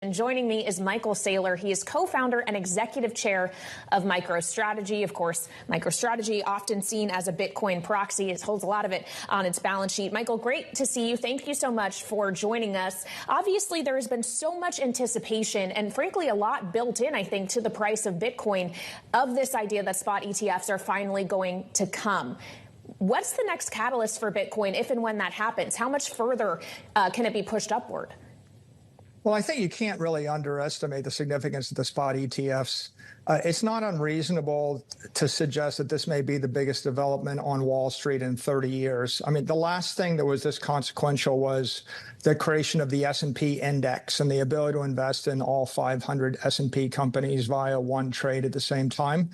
And joining me is Michael Saylor. He is co-founder and executive chair of MicroStrategy. Of course, MicroStrategy, often seen as a Bitcoin proxy, it holds a lot of it on its balance sheet. Michael, great to see you. Thank you so much for joining us. Obviously, there has been so much anticipation and frankly, a lot built in, I think, to the price of Bitcoin of this idea that spot ETFs are finally going to come. What's the next catalyst for Bitcoin if and when that happens? How much further can it be pushed upward? Well, I think you can't really underestimate the significance of the spot ETFs. It's not unreasonable to suggest that this may be the biggest development on Wall Street in 30 years. I mean, the last thing that was this consequential was the creation of the S&P index and the ability to invest in all 500 S&P companies via one trade at the same time.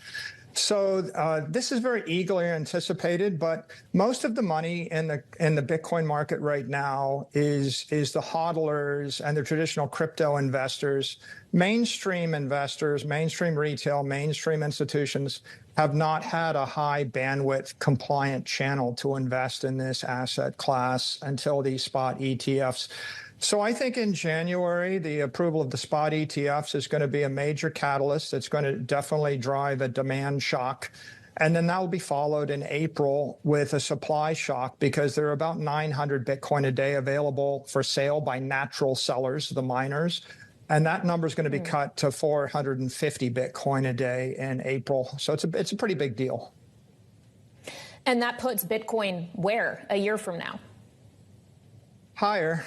So this is very eagerly anticipated, but most of the money in the Bitcoin market right now is the hodlers and the traditional crypto investors. Mainstream investors, mainstream retail, mainstream institutions have not had a high bandwidth compliant channel to invest in this asset class until these spot ETFs. So I think in January, the approval of the spot ETFs is going to be a major catalyst. It's going to definitely drive a demand shock. And then that will be followed in April with a supply shock because there are about 900 Bitcoin a day available for sale by natural sellers, the miners. And that number is going to be cut to 450 Bitcoin a day in April. So it's a pretty big deal. And that puts Bitcoin where a year from now? Higher.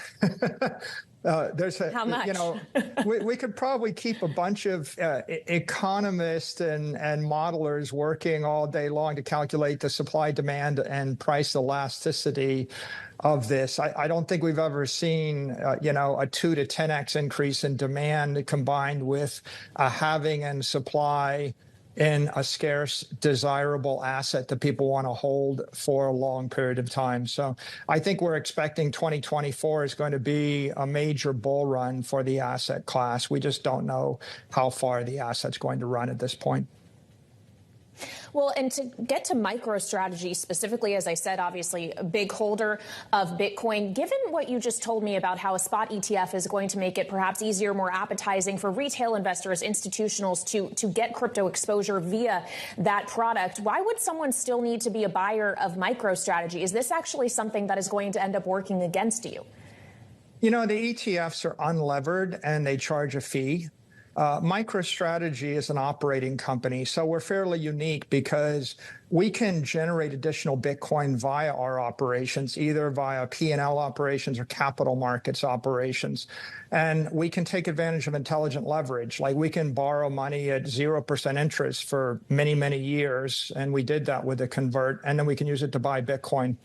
How much? You know, we could probably keep a bunch of economists and modelers working all day long to calculate the supply, demand, and price elasticity of this. I don't think we've ever seen, you know, a 2 to 10x increase in demand combined with a halving and supply in a scarce, desirable asset that people want to hold for a long period of time. So I think we're expecting 2024 is going to be a major bull run for the asset class. We just don't know how far the asset's going to run at this point. Well, and to get to MicroStrategy specifically, as I said, obviously a big holder of Bitcoin. Given what you just told me about how a spot ETF is going to make it perhaps easier, more appetizing for retail investors, institutionals to get crypto exposure via that product, why would someone still need to be a buyer of MicroStrategy? Is this actually something that is going to end up working against you? You know, the ETFs are unlevered and they charge a fee. MicroStrategy is an operating company, so we're fairly unique because we can generate additional Bitcoin via our operations, either via P&L operations or capital markets operations. And we can take advantage of intelligent leverage. Like we can borrow money at 0% interest for many, many years. And we did that with the convert, and then we can use it to buy Bitcoin.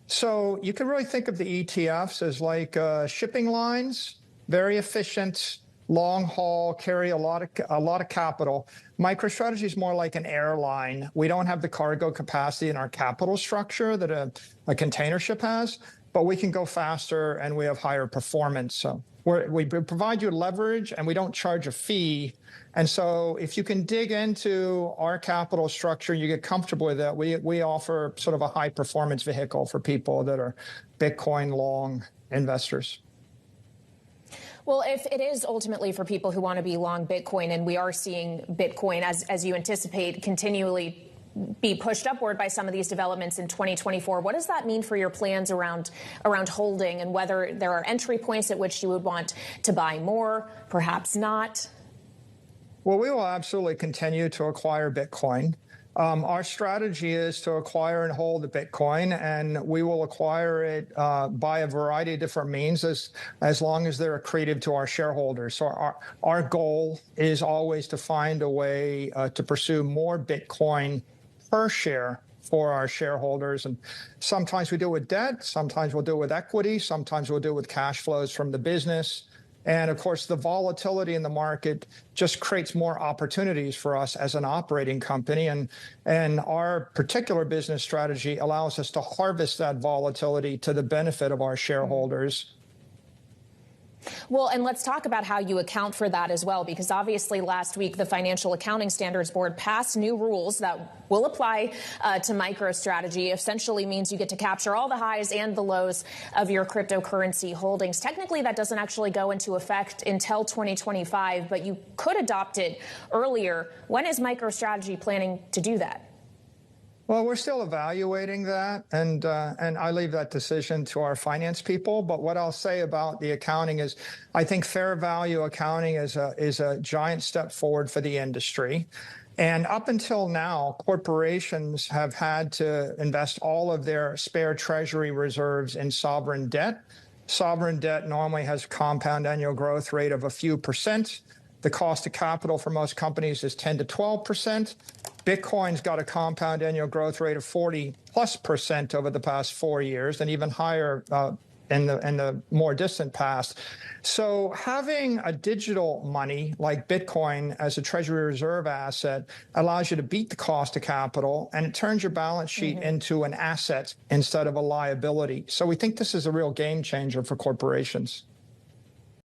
So you can really think of the ETFs as like shipping lines, very efficient, long haul, carry a lot of capital. MicroStrategy is more like an airline. We don't have the cargo capacity in our capital structure that a container ship has, but we can go faster and we have higher performance. So we provide you leverage and we don't charge a fee. And so if you can dig into our capital structure, you get comfortable with that, we offer sort of a high performance vehicle for people that are Bitcoin long investors. Well, if it is ultimately for people who want to be long Bitcoin, and we are seeing Bitcoin, as you anticipate, continually be pushed upward by some of these developments in 2024, what does that mean for your plans around holding, and whether there are entry points at which you would want to buy more, perhaps not? Well, we will absolutely continue to acquire Bitcoin. Our strategy is to acquire and hold the Bitcoin, and we will acquire it by a variety of different means as long as they're accretive to our shareholders. So our goal is always to find a way to pursue more Bitcoin per share for our shareholders. And sometimes we do it with debt, sometimes we'll do it with equity, sometimes we'll do it with cash flows from the business. And of course, the volatility in the market just creates more opportunities for us as an operating company. And our particular business strategy allows us to harvest that volatility to the benefit of our shareholders. Well, and let's talk about how you account for that as well, because obviously last week the Financial Accounting Standards Board passed new rules that will apply to MicroStrategy. Essentially means you get to capture all the highs and the lows of your cryptocurrency holdings. Technically, that doesn't actually go into effect until 2025, but you could adopt it earlier. When is MicroStrategy planning to do that? Well, we're still evaluating that, and I leave that decision to our finance people. But what I'll say about the accounting is, I think fair value accounting is a giant step forward for the industry. And up until now, corporations have had to invest all of their spare treasury reserves in sovereign debt. Sovereign debt normally has a compound annual growth rate of a few percent. The cost of capital for most companies is 10 to 12%. Bitcoin's got a compound annual growth rate of 40+% over the past 4 years, and even higher in the more distant past. So having a digital money like Bitcoin as a treasury reserve asset allows you to beat the cost of capital, and it turns your balance sheet into an asset instead of a liability. So we think this is a real game changer for corporations.